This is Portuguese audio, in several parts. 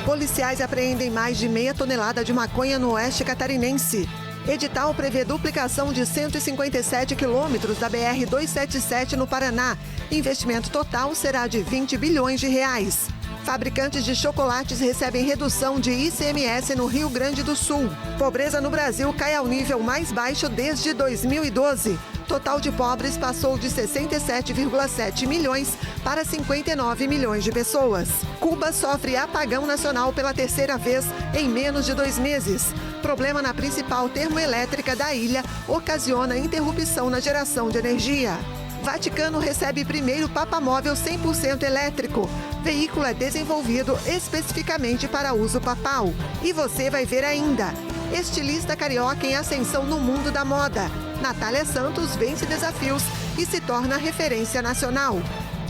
Policiais apreendem mais de meia tonelada de maconha no oeste catarinense. Edital prevê duplicação de 157 quilômetros da BR-277 no Paraná. Investimento total será de 20 bilhões de reais. Fabricantes de chocolates recebem redução de ICMS no Rio Grande do Sul. Pobreza no Brasil cai ao nível mais baixo desde 2012. Total de pobres passou de 67,7 milhões para 59 milhões de pessoas. Cuba sofre apagão nacional pela terceira vez em menos de 2 meses. Problema na principal termoelétrica da ilha ocasiona interrupção na geração de energia. Vaticano recebe primeiro papamóvel 100% elétrico. Veículo é desenvolvido especificamente para uso papal. E você vai ver ainda. Estilista carioca em ascensão no mundo da moda. Natália Santos vence desafios e se torna referência nacional.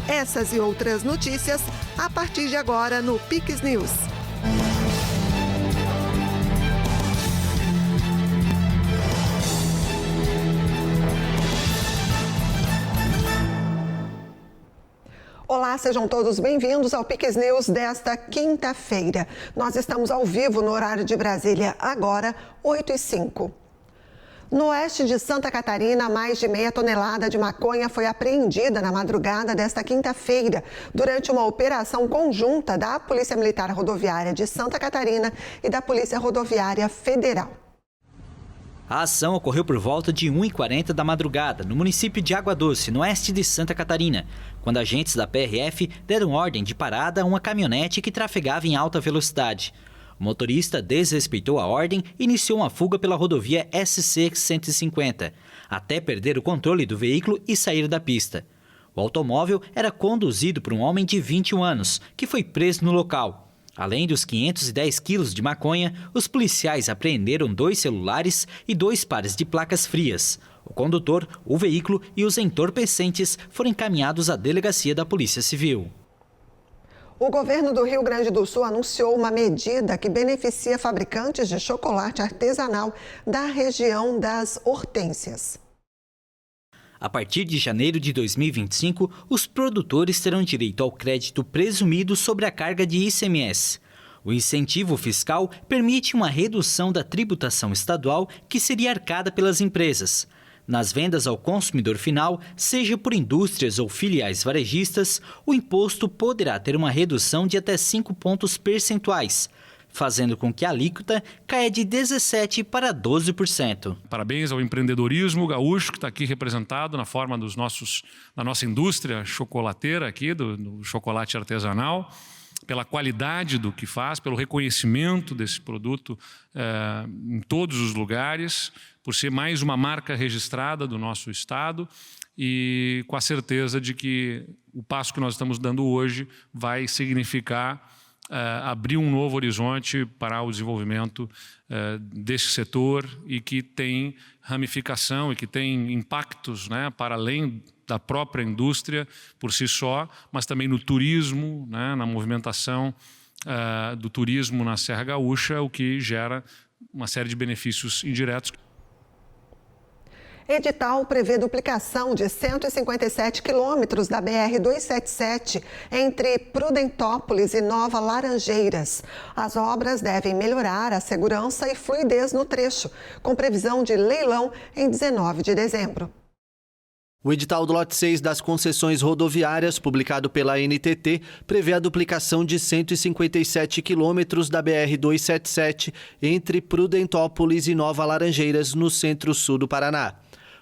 Essas e outras notícias a partir de agora no Pix News. Olá, sejam todos bem-vindos ao Pix News desta quinta-feira. Nós estamos ao vivo no horário de Brasília, agora 8h05. No oeste de Santa Catarina, mais de meia tonelada de maconha foi apreendida na madrugada desta quinta-feira, durante uma operação conjunta da Polícia Militar Rodoviária de Santa Catarina e da Polícia Rodoviária Federal. A ação ocorreu por volta de 1h40 da madrugada, no município de Água Doce, no oeste de Santa Catarina, quando agentes da PRF deram ordem de parada a uma caminhonete que trafegava em alta velocidade. O motorista desrespeitou a ordem e iniciou uma fuga pela rodovia SC-150, até perder o controle do veículo e sair da pista. O automóvel era conduzido por um homem de 21 anos, que foi preso no local. Além dos 510 quilos de maconha, os policiais apreenderam 2 celulares e 2 pares de placas frias. O condutor, o veículo e os entorpecentes foram encaminhados à delegacia da Polícia Civil. O governo do Rio Grande do Sul anunciou uma medida que beneficia fabricantes de chocolate artesanal da região das Hortênsias. A partir de janeiro de 2025, os produtores terão direito ao crédito presumido sobre a carga de ICMS. O incentivo fiscal permite uma redução da tributação estadual que seria arcada pelas empresas. Nas vendas ao consumidor final, seja por indústrias ou filiais varejistas, o imposto poderá ter uma redução de até 5 pontos percentuais, fazendo com que a alíquota caia de 17% para 12%. Parabéns ao empreendedorismo gaúcho que está aqui representado na forma da nossa indústria chocolateira aqui, do chocolate artesanal, pela qualidade do que faz, pelo reconhecimento desse produto em todos os lugares, por ser mais uma marca registrada do nosso estado e com a certeza de que o passo que nós estamos dando hoje vai significar abrir um novo horizonte para o desenvolvimento desse setor e que tem ramificação e que tem impactos, né, para além da própria indústria por si só, mas também no turismo, né, na movimentação do turismo na Serra Gaúcha, o que gera uma série de benefícios indiretos. Edital prevê duplicação de 157 quilômetros da BR-277 entre Prudentópolis e Nova Laranjeiras. As obras devem melhorar a segurança e fluidez no trecho, com previsão de leilão em 19 de dezembro. O edital do lote 6 das concessões rodoviárias, publicado pela NTT, prevê a duplicação de 157 quilômetros da BR-277 entre Prudentópolis e Nova Laranjeiras, no centro-sul do Paraná.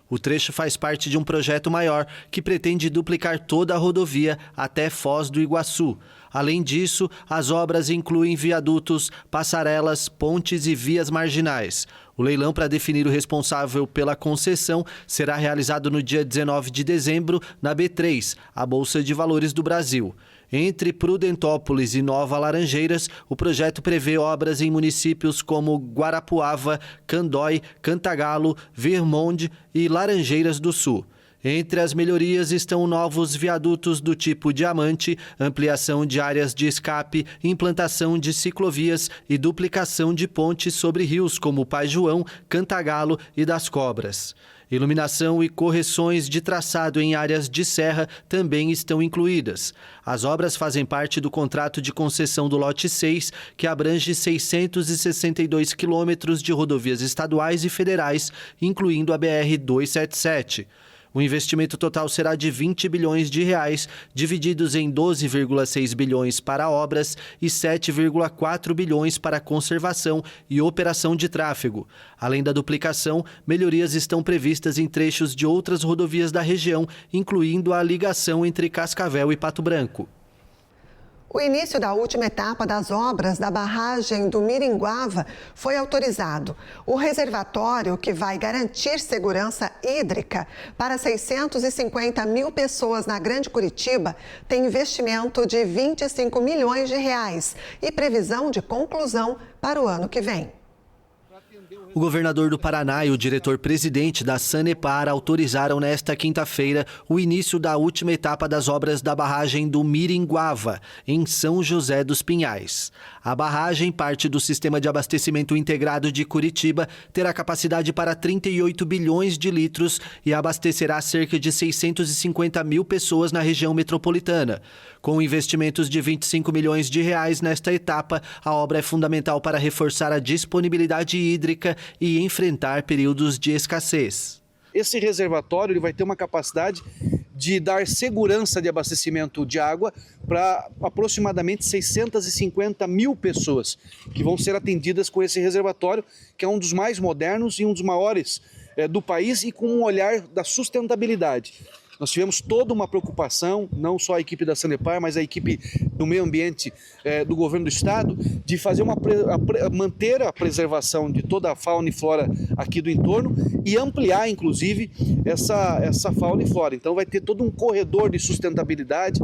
O trecho faz parte de um projeto maior que pretende duplicar toda a rodovia até Foz do Iguaçu. Além disso, as obras incluem viadutos, passarelas, pontes e vias marginais. O leilão para definir o responsável pela concessão será realizado no dia 19 de dezembro na B3, a Bolsa de Valores do Brasil. Entre Prudentópolis e Nova Laranjeiras, o projeto prevê obras em municípios como Guarapuava, Candói, Cantagalo, Vermonte e Laranjeiras do Sul. Entre as melhorias estão novos viadutos do tipo diamante, ampliação de áreas de escape, implantação de ciclovias e duplicação de pontes sobre rios como Pai João, Cantagalo e das Cobras. Iluminação e correções de traçado em áreas de serra também estão incluídas. As obras fazem parte do contrato de concessão do lote 6, que abrange 662 quilômetros de rodovias estaduais e federais, incluindo a BR-277. O investimento total será de 20 bilhões de reais, divididos em 12,6 bilhões para obras e 7,4 bilhões para conservação e operação de tráfego. Além da duplicação, melhorias estão previstas em trechos de outras rodovias da região, incluindo a ligação entre Cascavel e Pato Branco. O início da última etapa das obras da barragem do Miringuava foi autorizado. O reservatório, que vai garantir segurança hídrica para 650 mil pessoas na Grande Curitiba, tem investimento de 25 milhões de reais e previsão de conclusão para o ano que vem. O governador do Paraná e o diretor-presidente da Sanepar autorizaram nesta quinta-feira o início da última etapa das obras da barragem do Miringuava, em São José dos Pinhais. A barragem, parte do Sistema de Abastecimento Integrado de Curitiba, terá capacidade para 38 bilhões de litros e abastecerá cerca de 650 mil pessoas na região metropolitana. Com investimentos de 25 milhões de reais nesta etapa, a obra é fundamental para reforçar a disponibilidade hídrica e enfrentar períodos de escassez. Esse reservatório ele vai ter uma capacidade de dar segurança de abastecimento de água para aproximadamente 650 mil pessoas que vão ser atendidas com esse reservatório, que é um dos mais modernos e um dos maiores do país e com um olhar da sustentabilidade. Nós tivemos toda uma preocupação, não só a equipe da Sanepar, mas a equipe do meio ambiente do governo do estado, de fazer manter a preservação de toda a fauna e flora aqui do entorno e ampliar, inclusive, essa fauna e flora. Então vai ter todo um corredor de sustentabilidade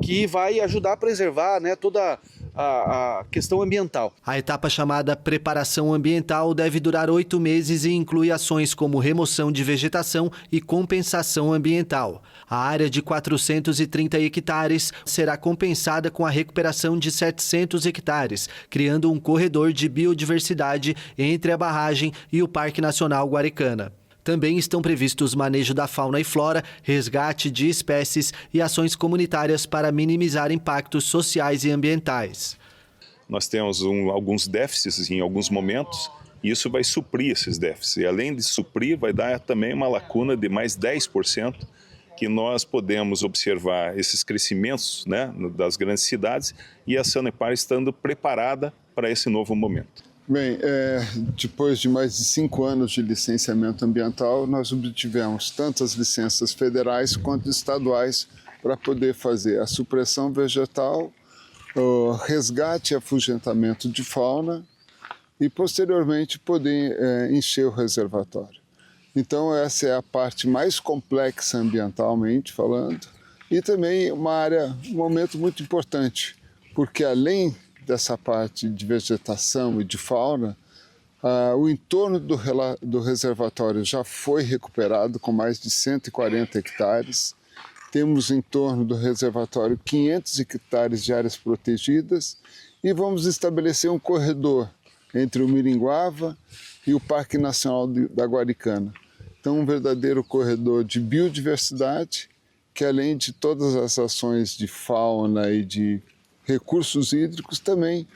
que vai ajudar a preservar, né, toda a questão ambiental. A etapa chamada preparação ambiental deve durar 8 meses e inclui ações como remoção de vegetação e compensação ambiental. A área de 430 hectares será compensada com a recuperação de 700 hectares, criando um corredor de biodiversidade entre a barragem e o Parque Nacional Guaricana. Também estão previstos manejo da fauna e flora, resgate de espécies e ações comunitárias para minimizar impactos sociais e ambientais. Nós temos alguns déficits em alguns momentos e isso vai suprir esses déficits. E além de suprir, vai dar também uma lacuna de mais 10% que nós podemos observar esses crescimentos, né, das grandes cidades e a Sanepar estando preparada para esse novo momento. Bem, depois de mais de 5 anos de licenciamento ambiental, nós obtivemos tanto as licenças federais quanto estaduais para poder fazer a supressão vegetal, o resgate e afugentamento de fauna e, posteriormente, poder encher o reservatório. Então, essa é a parte mais complexa ambientalmente falando e também um momento muito importante, porque além dessa parte de vegetação e de fauna, o entorno do reservatório já foi recuperado com mais de 140 hectares. Temos em torno do reservatório 500 hectares de áreas protegidas e vamos estabelecer um corredor entre o Miringuava e o Parque Nacional da Guaricana. Então, um verdadeiro corredor de biodiversidade que, além de todas as ações de fauna e de recursos hídricos, também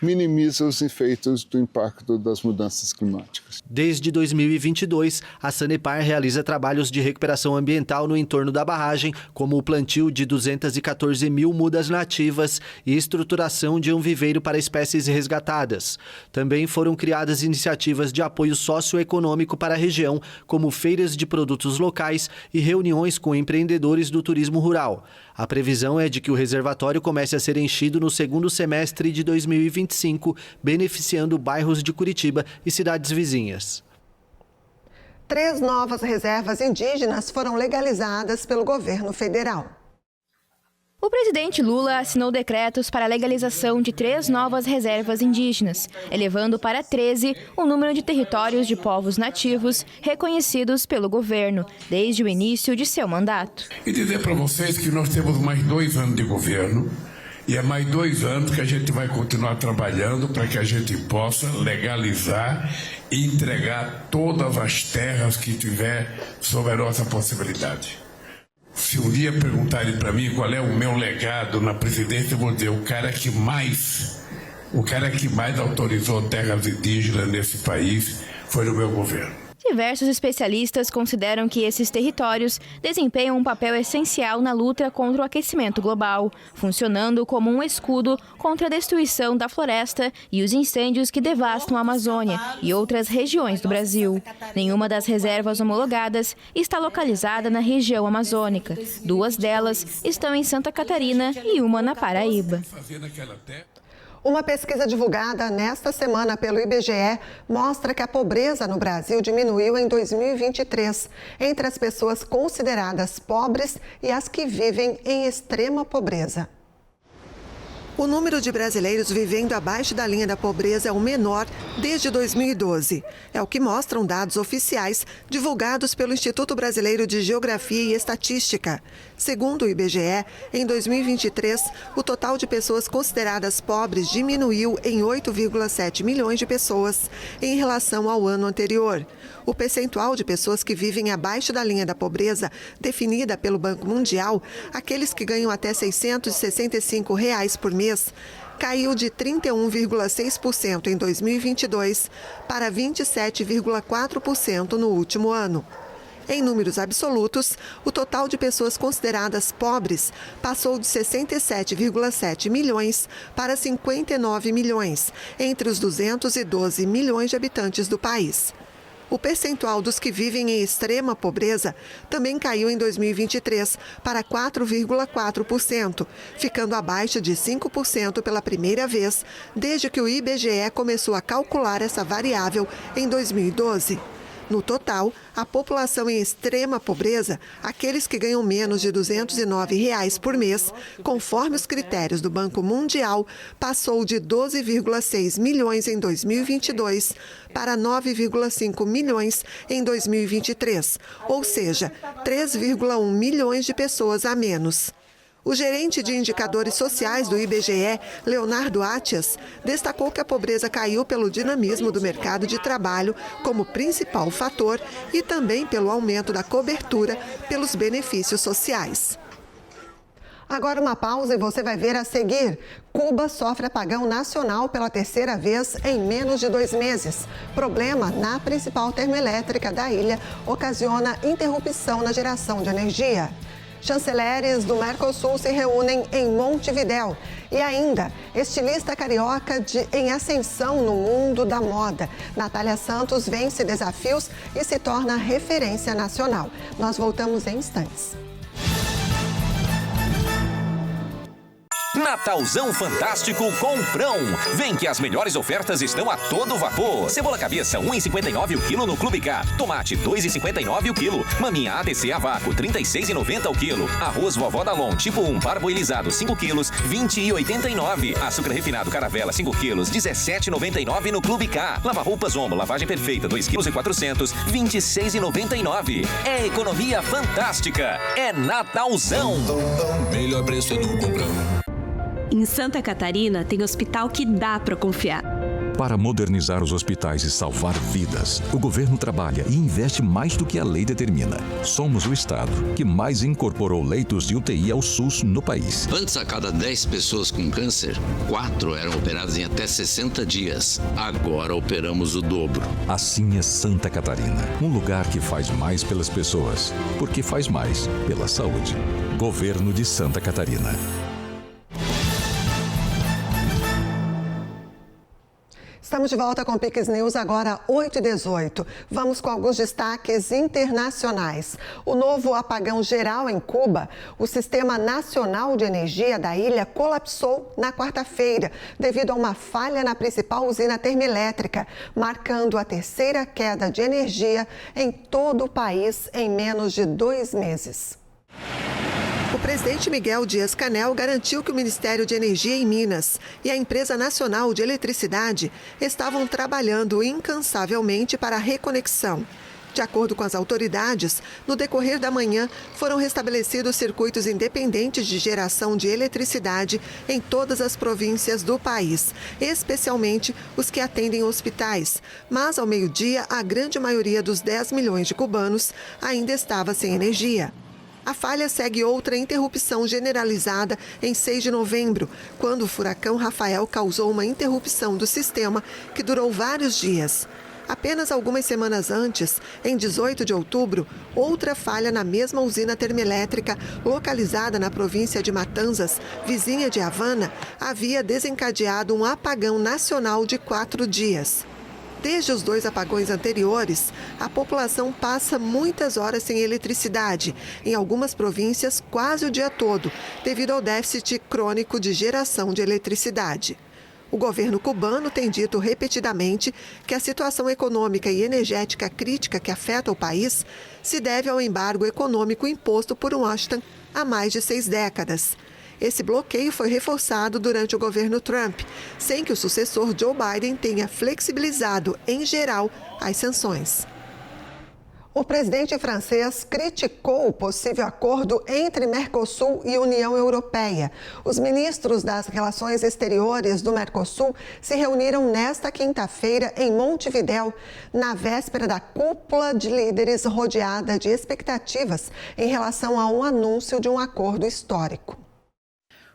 minimiza os efeitos do impacto das mudanças climáticas. Desde 2022, a Sanepar realiza trabalhos de recuperação ambiental no entorno da barragem, como o plantio de 214 mil mudas nativas e estruturação de um viveiro para espécies resgatadas. Também foram criadas iniciativas de apoio socioeconômico para a região, como feiras de produtos locais e reuniões com empreendedores do turismo rural. A previsão é de que o reservatório comece a ser enchido no segundo semestre de 2025, beneficiando bairros de Curitiba e cidades vizinhas. 3 novas reservas indígenas foram legalizadas pelo governo federal. O presidente Lula assinou decretos para a legalização de 3 novas reservas indígenas, elevando para 13 o número de territórios de povos nativos reconhecidos pelo governo desde o início de seu mandato. E dizer para vocês que nós temos mais 2 anos de governo e é mais 2 anos que a gente vai continuar trabalhando para que a gente possa legalizar e entregar todas as terras que tiver sob a nossa possibilidade. Se um dia perguntarem para mim qual é o meu legado na presidência, eu vou dizer, o cara que mais autorizou terras indígenas nesse país foi no meu governo. Diversos especialistas consideram que esses territórios desempenham um papel essencial na luta contra o aquecimento global, funcionando como um escudo contra a destruição da floresta e os incêndios que devastam a Amazônia e outras regiões do Brasil. Nenhuma das reservas homologadas está localizada na região amazônica. 2 delas estão em Santa Catarina e uma na Paraíba. Uma pesquisa divulgada nesta semana pelo IBGE mostra que a pobreza no Brasil diminuiu em 2023, entre as pessoas consideradas pobres e as que vivem em extrema pobreza. O número de brasileiros vivendo abaixo da linha da pobreza é o menor desde 2012. É o que mostram dados oficiais divulgados pelo Instituto Brasileiro de Geografia e Estatística. Segundo o IBGE, em 2023, o total de pessoas consideradas pobres diminuiu em 8,7 milhões de pessoas em relação ao ano anterior. O percentual de pessoas que vivem abaixo da linha da pobreza, definida pelo Banco Mundial, aqueles que ganham até R$ 665 por mês, caiu de 31,6% em 2022 para 27,4% no último ano. Em números absolutos, o total de pessoas consideradas pobres passou de 67,7 milhões para 59 milhões, entre os 212 milhões de habitantes do país. O percentual dos que vivem em extrema pobreza também caiu em 2023 para 4,4%, ficando abaixo de 5% pela primeira vez desde que o IBGE começou a calcular essa variável em 2012. No total, a população em extrema pobreza, aqueles que ganham menos de R$ 209 por mês, conforme os critérios do Banco Mundial, passou de 12,6 milhões em 2022 para 9,5 milhões em 2023, ou seja, 3,1 milhões de pessoas a menos. O gerente de indicadores sociais do IBGE, Leonardo Atias, destacou que a pobreza caiu pelo dinamismo do mercado de trabalho como principal fator e também pelo aumento da cobertura pelos benefícios sociais. Agora uma pausa e você vai ver a seguir. Cuba sofre apagão nacional pela 3ª vez em menos de 2 meses. Problema na principal termoelétrica da ilha ocasiona interrupção na geração de energia. Chanceleres do Mercosul se reúnem em Montevidéu. E ainda, estilista carioca em ascensão no mundo da moda. Natália Santos vence desafios e se torna referência nacional. Nós voltamos em instantes. Natalzão fantástico Comprão. Vem que as melhores ofertas estão a todo vapor. Cebola cabeça, R$ 1,59 o quilo no Clube K. Tomate, R$ 2,59 o quilo. Maminha ATC a vácuo, R$ 36,90 o quilo. Arroz Vovó Dalon, tipo 1, parboilizado, 5 quilos, R$ 20,89. Açúcar refinado Caravela, 5 quilos, R$ 17,99 no Clube K. Lava-roupas Omo, lavagem perfeita, 2,4 kg, R$ 26,99. É economia fantástica. É Natalzão. Melhor preço é no Comprão. Em Santa Catarina tem hospital que dá para confiar. Para modernizar os hospitais e salvar vidas, o governo trabalha e investe mais do que a lei determina. Somos o estado que mais incorporou leitos de UTI ao SUS no país. Antes, a cada 10 pessoas com câncer, 4 eram operadas em até 60 dias. Agora operamos o dobro. Assim é Santa Catarina, um lugar que faz mais pelas pessoas, porque faz mais pela saúde. Governo de Santa Catarina. Estamos de volta com o Pix News, agora 8h18. Vamos com alguns destaques internacionais. O novo apagão geral em Cuba, o Sistema Nacional de Energia da ilha colapsou na quarta-feira, devido a uma falha na principal usina termoelétrica, marcando a 3ª queda de energia em todo o país em menos de 2 meses. O presidente Miguel Dias-Canel garantiu que o Ministério de Energia e Minas e a Empresa Nacional de Eletricidade estavam trabalhando incansavelmente para a reconexão. De acordo com as autoridades, no decorrer da manhã foram restabelecidos circuitos independentes de geração de eletricidade em todas as províncias do país, especialmente os que atendem hospitais. Mas, ao meio-dia, a grande maioria dos 10 milhões de cubanos ainda estava sem energia. A falha segue outra interrupção generalizada em 6 de novembro, quando o furacão Rafael causou uma interrupção do sistema que durou vários dias. Apenas algumas semanas antes, em 18 de outubro, outra falha na mesma usina termoelétrica, localizada na província de Matanzas, vizinha de Havana, havia desencadeado um apagão nacional de 4 dias. Desde os 2 apagões anteriores, a população passa muitas horas sem eletricidade, em algumas províncias quase o dia todo, devido ao déficit crônico de geração de eletricidade. O governo cubano tem dito repetidamente que a situação econômica e energética crítica que afeta o país se deve ao embargo econômico imposto por Washington há mais de 6 décadas. Esse bloqueio foi reforçado durante o governo Trump, sem que o sucessor Joe Biden tenha flexibilizado, em geral, as sanções. O presidente francês criticou o possível acordo entre Mercosul e União Europeia. Os ministros das Relações Exteriores do Mercosul se reuniram nesta quinta-feira em Montevidéu, na véspera da cúpula de líderes rodeada de expectativas em relação a um anúncio de um acordo histórico.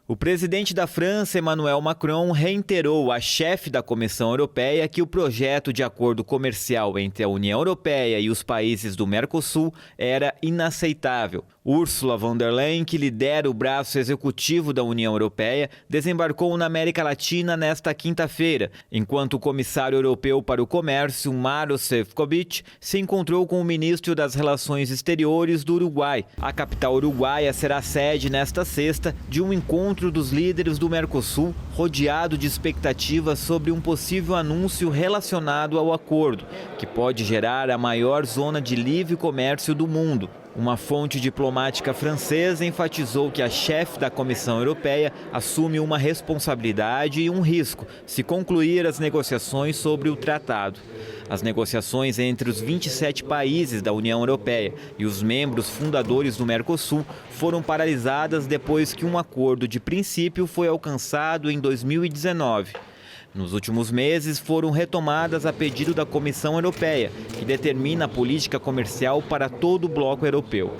O presidente da França, Emmanuel Macron, reiterou à chefe da Comissão Europeia que o projeto de acordo comercial entre a União Europeia e os países do Mercosul era inaceitável. Ursula von der Leyen, que lidera o braço executivo da União Europeia, desembarcou na América Latina nesta quinta-feira, enquanto o comissário europeu para o comércio, Maroš Šefčovič, se encontrou com o ministro das Relações Exteriores do Uruguai. A capital uruguaia será sede nesta sexta de um encontro dos líderes do Mercosul, rodeado de expectativas sobre um possível anúncio relacionado ao acordo, que pode gerar a maior zona de livre comércio do mundo. Uma fonte diplomática francesa enfatizou que a chefe da Comissão Europeia assume uma responsabilidade e um risco se concluir as negociações sobre o tratado. As negociações entre os 27 países da União Europeia e os membros fundadores do Mercosul foram paralisadas depois que um acordo de princípio foi alcançado em 2019. Nos últimos meses, foram retomadas a pedido da Comissão Europeia, que determina a política comercial para todo o bloco europeu.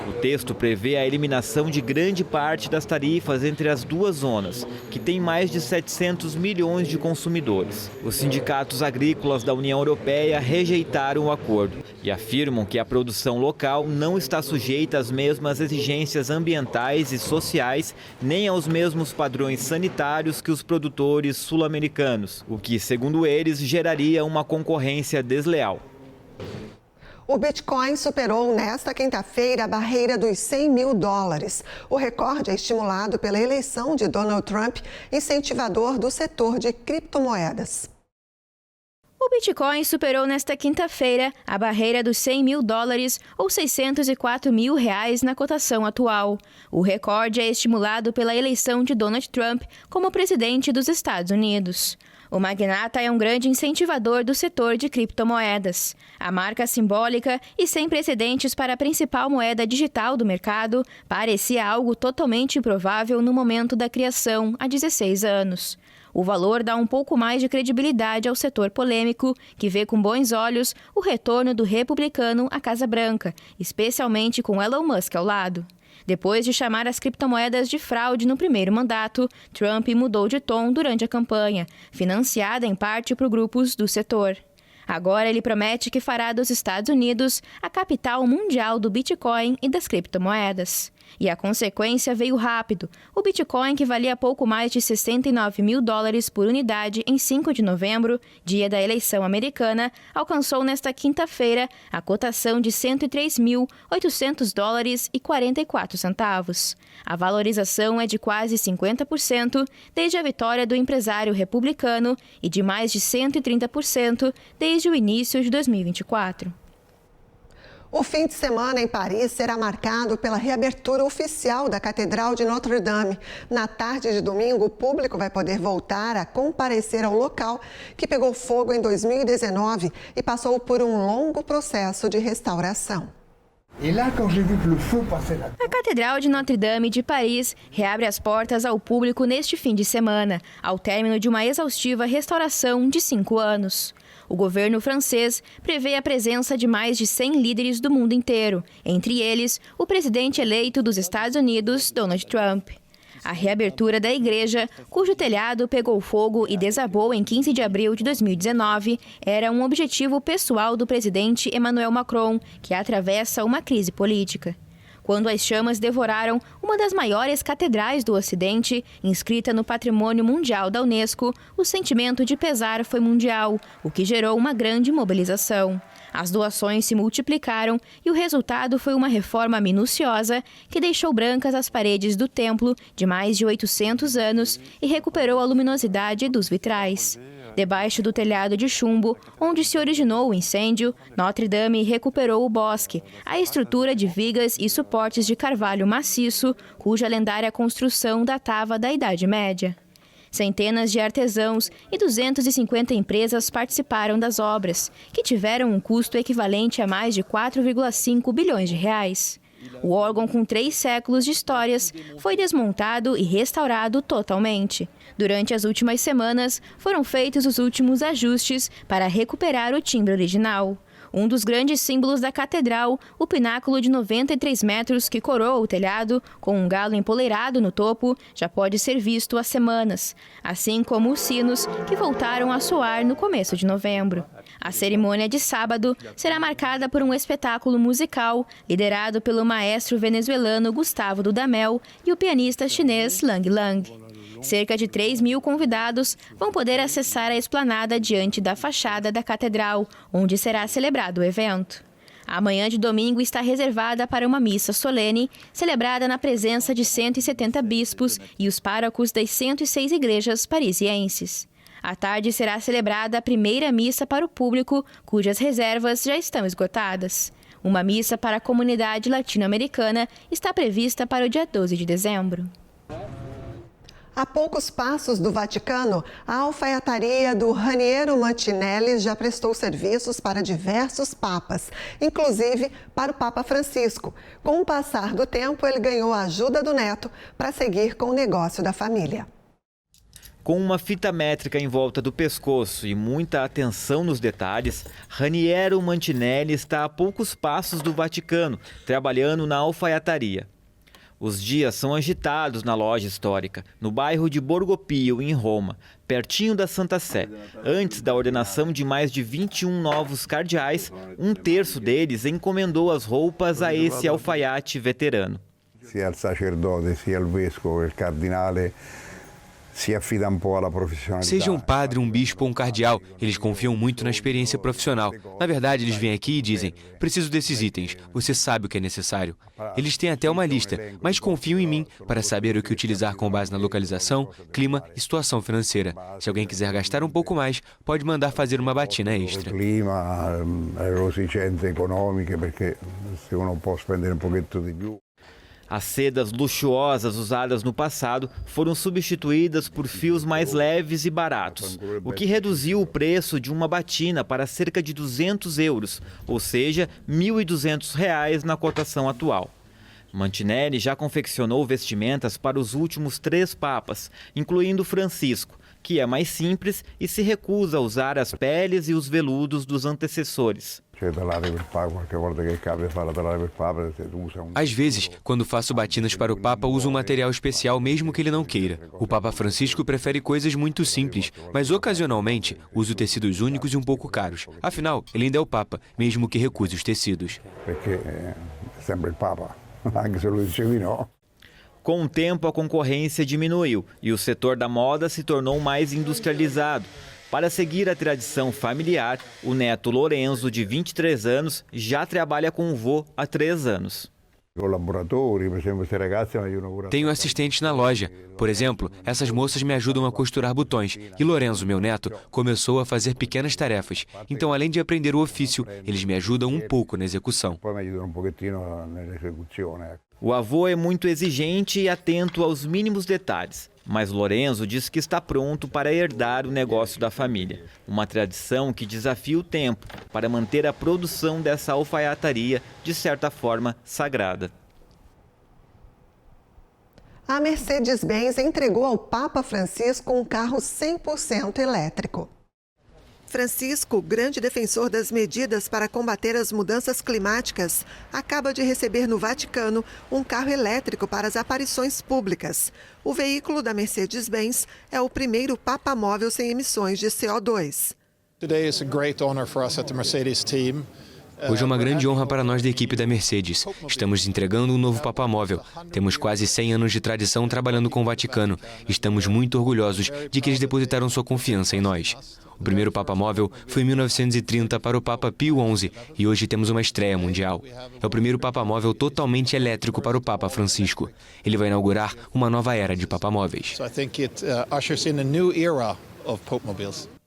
O texto prevê a eliminação de grande parte das tarifas entre as duas zonas, que tem mais de 700 milhões de consumidores. Os sindicatos agrícolas da União Europeia rejeitaram o acordo e afirmam que a produção local não está sujeita às mesmas exigências ambientais e sociais, nem aos mesmos padrões sanitários que os produtores sul-americanos, o que, segundo eles, geraria uma concorrência desleal. O Bitcoin superou nesta quinta-feira a barreira dos $100 mil. O recorde é estimulado pela eleição de Donald Trump, incentivador do setor de criptomoedas. O Bitcoin superou nesta quinta-feira a barreira dos $100 mil, ou R$604 mil na cotação atual. O recorde é estimulado pela eleição de Donald Trump como presidente dos Estados Unidos. O magnata é um grande incentivador do setor de criptomoedas. A marca simbólica e sem precedentes para a principal moeda digital do mercado parecia algo totalmente improvável no momento da criação, há 16 anos. O valor dá um pouco mais de credibilidade ao setor polêmico, que vê com bons olhos o retorno do republicano à Casa Branca, especialmente com Elon Musk ao lado. Depois de chamar as criptomoedas de fraude no primeiro mandato, Trump mudou de tom durante a campanha, financiada em parte por grupos do setor. Agora ele promete que fará dos Estados Unidos a capital mundial do Bitcoin e das criptomoedas. E a consequência veio rápido. O Bitcoin, que valia pouco mais de $69 mil por unidade em 5 de novembro, dia da eleição americana, alcançou nesta quinta-feira a cotação de $103.800,44. A valorização é de quase 50% desde a vitória do empresário republicano e de mais de 130% desde o início de 2024. O fim de semana em Paris será marcado pela reabertura oficial da Catedral de Notre-Dame. Na tarde de domingo, o público vai poder voltar a comparecer ao local que pegou fogo em 2019 e passou por um longo processo de restauração. A Catedral de Notre-Dame de Paris reabre as portas ao público neste fim de semana, ao término de uma exaustiva restauração de 5 anos. O governo francês prevê a presença de mais de 100 líderes do mundo inteiro, entre eles o presidente eleito dos Estados Unidos, Donald Trump. A reabertura da igreja, cujo telhado pegou fogo e desabou em 15 de abril de 2019, era um objetivo pessoal do presidente Emmanuel Macron, que atravessa uma crise política. Quando as chamas devoraram uma das maiores catedrais do Ocidente, inscrita no Patrimônio Mundial da Unesco, o sentimento de pesar foi mundial, o que gerou uma grande mobilização. As doações se multiplicaram e o resultado foi uma reforma minuciosa que deixou brancas as paredes do templo de mais de 800 anos e recuperou a luminosidade dos vitrais. Debaixo do telhado de chumbo, onde se originou o incêndio, Notre-Dame recuperou o bosque, a estrutura de vigas e suportes de carvalho maciço, cuja lendária construção datava da Idade Média. Centenas de artesãos e 250 empresas participaram das obras, que tiveram um custo equivalente a mais de 4,5 bilhões de reais. O órgão, com 3 séculos de histórias, foi desmontado e restaurado totalmente. Durante as últimas semanas, foram feitos os últimos ajustes para recuperar o timbre original. Um dos grandes símbolos da catedral, o pináculo de 93 metros que coroa o telhado, com um galo empoleirado no topo, já pode ser visto há semanas, assim como os sinos que voltaram a soar no começo de novembro. A cerimônia de sábado será marcada por um espetáculo musical liderado pelo maestro venezuelano Gustavo Dudamel e o pianista chinês Lang Lang. Cerca de 3.000 convidados vão poder acessar a esplanada diante da fachada da catedral, onde será celebrado o evento. A manhã de domingo está reservada para uma missa solene, celebrada na presença de 170 bispos e os párocos das 106 igrejas parisienses. À tarde será celebrada a primeira missa para o público, cujas reservas já estão esgotadas. Uma missa para a comunidade latino-americana está prevista para o dia 12 de dezembro. A poucos passos do Vaticano, a alfaiataria do Raniero Mantinelli já prestou serviços para diversos papas, inclusive para o Papa Francisco. Com o passar do tempo, ele ganhou a ajuda do neto para seguir com o negócio da família. Com uma fita métrica em volta do pescoço e muita atenção nos detalhes, Raniero Mantinelli está a poucos passos do Vaticano, trabalhando na alfaiataria. Os dias são agitados na loja histórica, no bairro de Borgo Pio, em Roma, pertinho da Santa Sé. Antes da ordenação de mais de 21 novos cardeais, um terço deles encomendou as roupas a esse alfaiate veterano. Sia il sacerdote, sia il vescovo, il cardinale se affida um pouco à profissionalidade. Seja um padre, um bispo ou um cardeal, eles confiam muito na experiência profissional. Na verdade, eles vêm aqui e dizem: preciso desses itens, você sabe o que é necessário. Eles têm até uma lista, mas confiam em mim para saber o que utilizar com base na localização, clima e situação financeira. Se alguém quiser gastar um pouco mais, pode mandar fazer uma batina extra. Clima, esigenze econômicas, porque se uno può spendere um pouquinho di più. As sedas luxuosas usadas no passado foram substituídas por fios mais leves e baratos, o que reduziu o preço de uma batina para cerca de 200 euros, ou seja, R$ 1.200 na cotação atual. Mantinelli já confeccionou vestimentas para os últimos 3 papas, incluindo Francisco, que é mais simples e se recusa a usar as peles e os veludos dos antecessores. Às vezes, quando faço batinas para o Papa, uso um material especial mesmo que ele não queira. O Papa Francisco prefere coisas muito simples, mas ocasionalmente uso tecidos únicos e um pouco caros. Afinal, ele ainda é o Papa, mesmo que recuse os tecidos. Porque é sempre o Papa, anche se lo dice di no. Com o tempo, a concorrência diminuiu e o setor da moda se tornou mais industrializado. Para seguir a tradição familiar, o neto Lorenzo, de 23 anos, já trabalha com o vô há 3 anos. Tenho assistentes na loja. Por exemplo, essas moças me ajudam a costurar botões. E Lorenzo, meu neto, começou a fazer pequenas tarefas. Então, além de aprender o ofício, eles me ajudam um pouco na execução. O avô é muito exigente e atento aos mínimos detalhes. Mas Lorenzo diz que está pronto para herdar o negócio da família. Uma tradição que desafia o tempo para manter a produção dessa alfaiataria, de certa forma, sagrada. A Mercedes-Benz entregou ao Papa Francisco um carro 100% elétrico. Francisco, grande defensor das medidas para combater as mudanças climáticas, acaba de receber no Vaticano um carro elétrico para as aparições públicas. O veículo da Mercedes-Benz é o primeiro papamóvel sem emissões de CO2. Hoje é uma grande honra para nós da equipe da Mercedes. Estamos entregando um novo papamóvel. Temos quase 100 anos de tradição trabalhando com o Vaticano. Estamos muito orgulhosos de que eles depositaram sua confiança em nós. O primeiro papamóvel foi em 1930 para o Papa Pio XI e hoje temos uma estreia mundial. É o primeiro papamóvel totalmente elétrico para o Papa Francisco. Ele vai inaugurar uma nova era de papamóveis.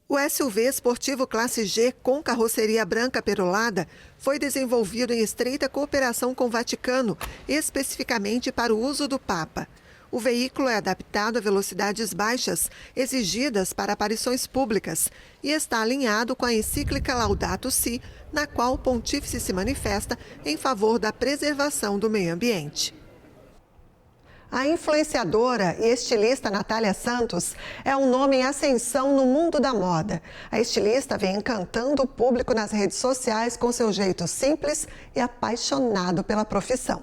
O SUV esportivo classe G com carroceria branca perolada foi desenvolvido em estreita cooperação com o Vaticano, especificamente para o uso do Papa. O veículo é adaptado a velocidades baixas, exigidas para aparições públicas, e está alinhado com a encíclica Laudato Si, na qual o pontífice se manifesta em favor da preservação do meio ambiente. A influenciadora e estilista Natália Santos é um nome em ascensão no mundo da moda. A estilista vem encantando o público nas redes sociais com seu jeito simples e apaixonado pela profissão.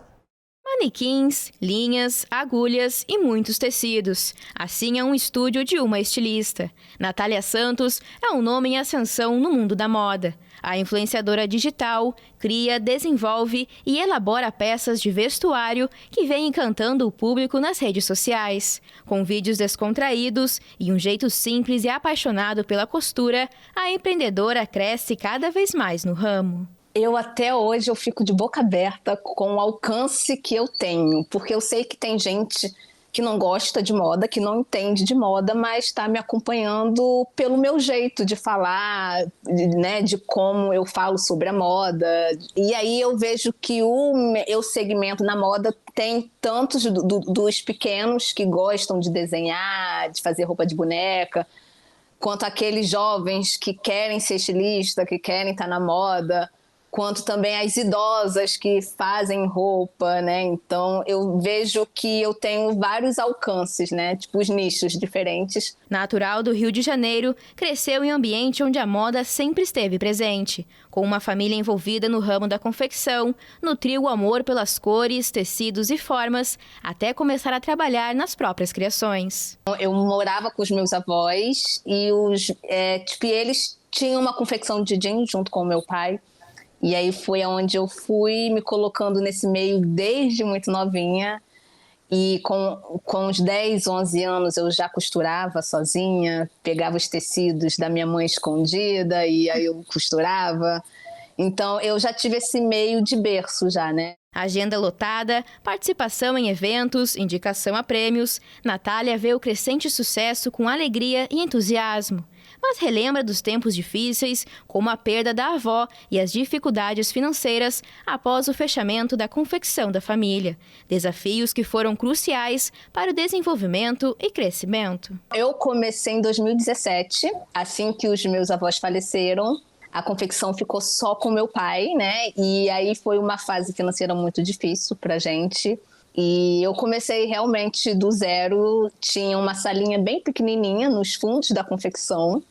Manequins, linhas, agulhas e muitos tecidos. Assim é um estúdio de uma estilista. Natália Santos é um nome em ascensão no mundo da moda. A influenciadora digital cria, desenvolve e elabora peças de vestuário que vem encantando o público nas redes sociais. Com vídeos descontraídos e um jeito simples e apaixonado pela costura, a empreendedora cresce cada vez mais no ramo. Até hoje eu fico de boca aberta com o alcance que eu tenho, porque eu sei que tem gente que não gosta de moda, que não entende de moda, mas está me acompanhando pelo meu jeito de falar, né, de como eu falo sobre a moda. E aí eu vejo que o meu segmento na moda tem tantos dos pequenos que gostam de desenhar, de fazer roupa de boneca, quanto aqueles jovens que querem ser estilista, que querem estar na moda, quanto também as idosas que fazem roupa, né? Então, eu vejo que eu tenho vários alcances, né? Tipo, os nichos diferentes. Natural do Rio de Janeiro, cresceu em ambiente onde a moda sempre esteve presente. Com uma família envolvida no ramo da confecção, nutriu o amor pelas cores, tecidos e formas, até começar a trabalhar nas próprias criações. Eu morava com os meus avós e eles tinham uma confecção de jeans junto com o meu pai. E aí foi onde eu fui me colocando nesse meio desde muito novinha. E com uns 10, 11 anos eu já costurava sozinha, pegava os tecidos da minha mãe escondida e aí eu costurava. Então eu já tive esse meio de berço já, né? Agenda lotada, participação em eventos, indicação a prêmios, Natália vê o crescente sucesso com alegria e entusiasmo. Mas relembra dos tempos difíceis, como a perda da avó e as dificuldades financeiras após o fechamento da confecção da família. Desafios que foram cruciais para o desenvolvimento e crescimento. Eu comecei em 2017, assim que os meus avós faleceram. A confecção ficou só com meu pai, né? E aí foi uma fase financeira muito difícil pra gente. E eu comecei realmente do zero, tinha uma salinha bem pequenininha nos fundos da confecção.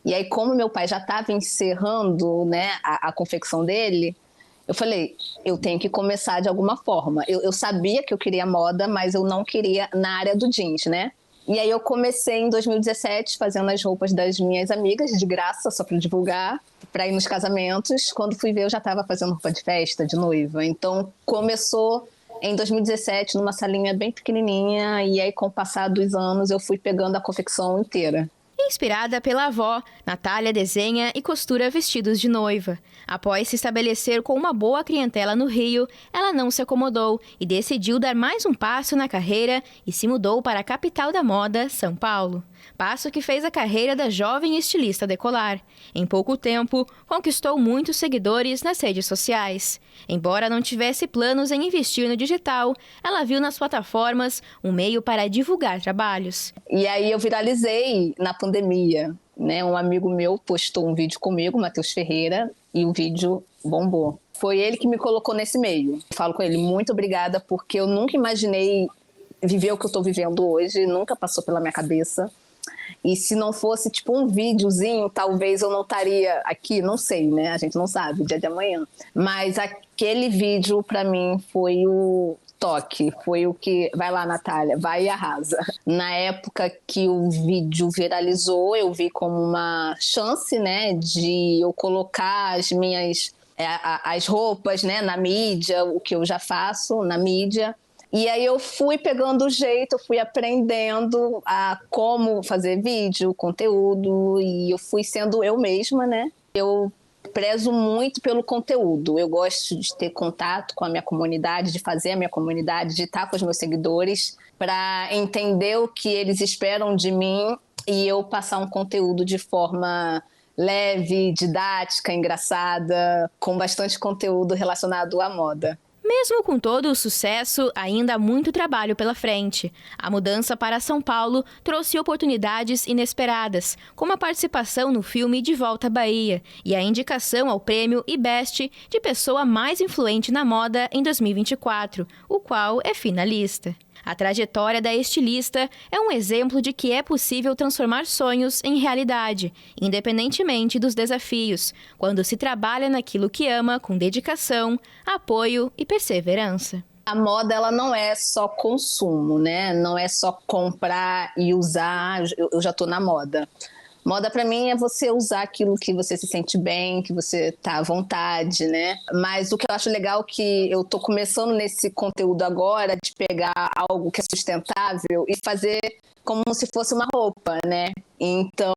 E aí, como meu pai já estava encerrando, né, a confecção dele, eu falei, eu tenho que começar de alguma forma. Eu sabia que eu queria moda, mas eu não queria na área do jeans, né? E aí eu comecei em 2017 fazendo as roupas das minhas amigas, de graça, só para divulgar, para ir nos casamentos. Quando fui ver, eu já estava fazendo roupa de festa, de noiva. Então, começou em 2017, numa salinha bem pequenininha, e aí com o passar dos anos eu fui pegando a confecção inteira. Inspirada pela avó, Natália desenha e costura vestidos de noiva. Após se estabelecer com uma boa clientela no Rio, ela não se acomodou e decidiu dar mais um passo na carreira e se mudou para a capital da moda, São Paulo. Passo que fez a carreira da jovem estilista decolar. Em pouco tempo, conquistou muitos seguidores nas redes sociais. Embora não tivesse planos em investir no digital, ela viu nas plataformas um meio para divulgar trabalhos. E aí eu viralizei na pandemia, né? Um amigo meu postou um vídeo comigo, Matheus Ferreira, e o vídeo bombou. Foi ele que me colocou nesse meio. Falo com ele, muito obrigada, porque eu nunca imaginei viver o que eu estou vivendo hoje, nunca passou pela minha cabeça. E se não fosse tipo um videozinho, talvez eu não estaria aqui, não sei, né? A gente não sabe, dia de amanhã. Mas aquele vídeo, para mim, foi o toque, foi o que... Vai lá, Natália, vai e arrasa. Na época que o vídeo viralizou, eu vi como uma chance, né? De eu colocar as minhas... as roupas, né? Na mídia, o que eu já faço na mídia. E aí eu fui pegando o jeito, eu fui aprendendo a como fazer vídeo, conteúdo, e eu fui sendo eu mesma, né? Eu prezo muito pelo conteúdo, eu gosto de ter contato com a minha comunidade, de fazer a minha comunidade, de estar com os meus seguidores, para entender o que eles esperam de mim e eu passar um conteúdo de forma leve, didática, engraçada, com bastante conteúdo relacionado à moda. Mesmo com todo o sucesso, ainda há muito trabalho pela frente. A mudança para São Paulo trouxe oportunidades inesperadas, como a participação no filme De Volta à Bahia e a indicação ao prêmio IBEST de pessoa mais influente na moda em 2024, o qual é finalista. A trajetória da estilista é um exemplo de que é possível transformar sonhos em realidade, independentemente dos desafios, quando se trabalha naquilo que ama com dedicação, apoio e perseverança. A moda, ela não é só consumo, né? Não é só comprar e usar, eu já estou na moda. Moda, para mim, é você usar aquilo que você se sente bem, que você tá à vontade, né? Mas o que eu acho legal é que eu tô começando nesse conteúdo agora, de pegar algo que é sustentável e fazer como se fosse uma roupa, né? Então,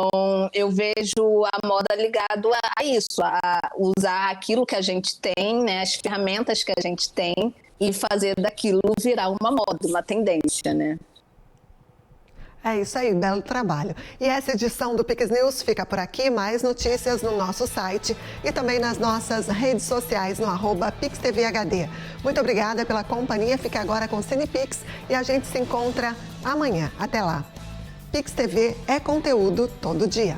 eu vejo a moda ligado a isso, a usar aquilo que a gente tem, né? As ferramentas que a gente tem e fazer daquilo virar uma moda, uma tendência, né? É isso aí, belo trabalho. E essa edição do Pix News fica por aqui. Mais notícias no nosso site e também nas nossas redes sociais no @PixTVHD. Muito obrigada pela companhia. Fica agora com o CinePix e a gente se encontra amanhã. Até lá. Pix TV é conteúdo todo dia.